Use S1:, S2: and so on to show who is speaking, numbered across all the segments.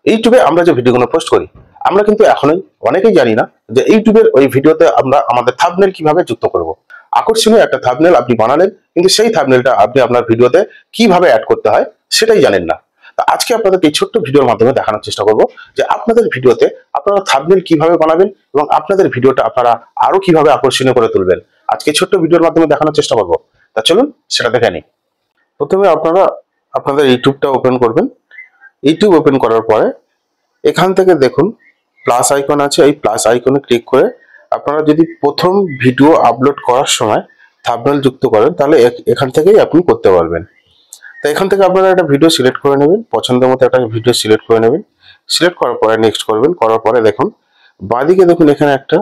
S1: ইউটিউবে আমরা যে ভিডিওগুলো পোস্ট করি, আমরা কিন্তু এখনোই অনেকেই জানি না যে ইউটিউবের ওই ভিডিওতে আমরা আমাদের থাম্বনেল কিভাবে যুক্ত করব। আকর্ষণীয় একটা থাম্বনেল আপনি বানালেন, কিন্তু সেই থাম্বনেলটা আপনি আপনার ভিডিওতে কিভাবে অ্যাড করতে হয় সেটাই জানেন না। তো আজকে আপনাদেরকে এই ছোট্ট ভিডিওর মাধ্যমে দেখানোর চেষ্টা করব যে আপনাদের ভিডিওতে আপনারা থাম্বনেল কিভাবে বানাবেন এবং আপনাদের ভিডিওটা আপনারা আরো কিভাবে আকর্ষণীয় করে তুলবেন। আজকে ছোট্ট ভিডিওর মাধ্যমে দেখানোর চেষ্টা করব। তা চলুন সেটা দেখে নিই। প্রথমে আপনারা আপনাদের ইউটিউবটা ওপেন করবেন। ইউটিউব ওপেন করার পরে এখান থেকে দেখুন প্লাস আইকন আছে, এই প্লাস আইকনে ক্লিক করে আপনারা যদি প্রথম ভিডিও আপলোড করার সময় থাম্বনেল যুক্ত করেন, তাহলে এখান থেকেই আপনি করতে পারবেন। তো এখান থেকে আপনারা একটা ভিডিও সিলেক্ট করে নেবেন, পছন্দের মতো একটা ভিডিও সিলেক্ট করে নেবেন। সিলেক্ট করার পরে নেক্সট করবেন। করার পরে দেখুন বাঁদিকে দেখুন এখানে একটা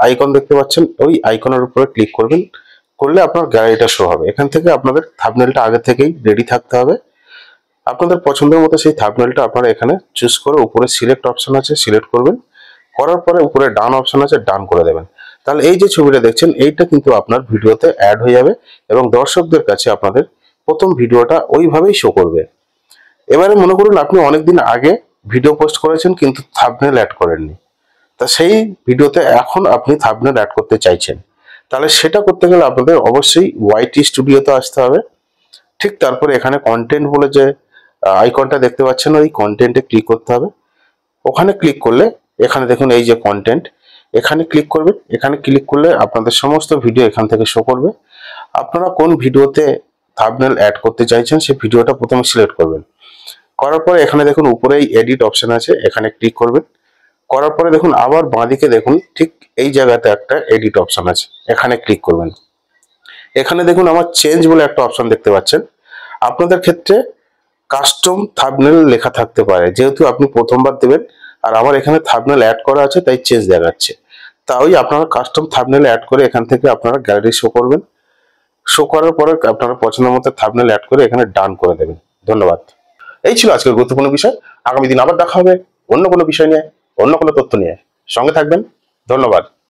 S1: আইকন দেখতে পাচ্ছেন, ওই আইকনের উপরে ক্লিক করবেন। করলে আপনার গ্যালারিটা শো হবে। এখান থেকে আপনাদের থাম্বনেলটা আগে থেকেই রেডি থাকতে হবে। আপনাদের পছন্দের মতো সেই থাম্বনেলটা আপনারা এখানে চুজ করে উপরে সিলেক্ট অপশন আছে, সিলেক্ট করবেন। করার পরে উপরে ডান অপশন আছে, ডান করে দেবেন। তাহলে এই যে ছবিটা দেখছেন এইটা কিন্তু আপনার ভিডিওতে অ্যাড হয়ে যাবে এবং দর্শকদের কাছে আপনাদের প্রথম ভিডিওটা ওইভাবেই শো করবে। এবারে মনে করুন আপনি অনেকদিন আগে ভিডিও পোস্ট করেছেন কিন্তু থাম্বনেল অ্যাড করেননি, তা সেই ভিডিওতে এখন আপনি থাম্বনেল অ্যাড করতে চাইছেন, তাহলে সেটা করতে গেলে আপনাদের অবশ্যই ওয়াইটি স্টুডিওতে আসতে হবে। ঠিক তারপরে এখানে কন্টেন্ট বলে যে আইকনটা দেখতে পাচ্ছেন, ওই কন্টেন্টে ক্লিক করতে হবে। ওখানে ক্লিক করলে এখানে দেখুন এই যে কন্টেন্ট, এখানে ক্লিক করবেন। এখানে ক্লিক করলে আপনাদের সমস্ত ভিডিও এখান থেকে শো করবে। আপনারা কোন ভিডিওতে থাম্বনেল অ্যাড করতে চাইছেন সেই ভিডিওটা প্রথমে সিলেক্ট করবেন। করার পরে এখানে দেখুন উপরেই এডিট অপশন আছে, এখানে ক্লিক করবেন। করার পরে দেখুন আবার বাঁদিকে দেখুন ঠিক এই জায়গাতে একটা এডিট অপশন আছে, এখানে ক্লিক করবেন। এখানে দেখুন আমার চেঞ্জ বলে একটা অপশন দেখতে পাচ্ছেন। আপনাদের ক্ষেত্রে কাস্টম থাম্বনেল লেখা থাকতে পারে, যেহেতু আপনি প্রথমবার দেবেন আর আমার এখানে থাম্বনেল অ্যাড করা আছে তাই চেঞ্জ দেখাচ্ছে। তাই আপনারা কাস্টম থাম্বনেল অ্যাড করে এখান থেকে আপনারা গ্যালারি শো করবেন। শো করার পরে আপনারা পছন্দের মতো থাম্বনেল অ্যাড করে এখানে ডান করে দেবেন। ধন্যবাদ। এই ছিল আজকের গুরুত্বপূর্ণ বিষয়। আগামী দিন আবার দেখা হবে অন্য কোনো বিষয় নিয়ে, অন্য কোনো তথ্য নিয়ে। সঙ্গে থাকবেন। ধন্যবাদ।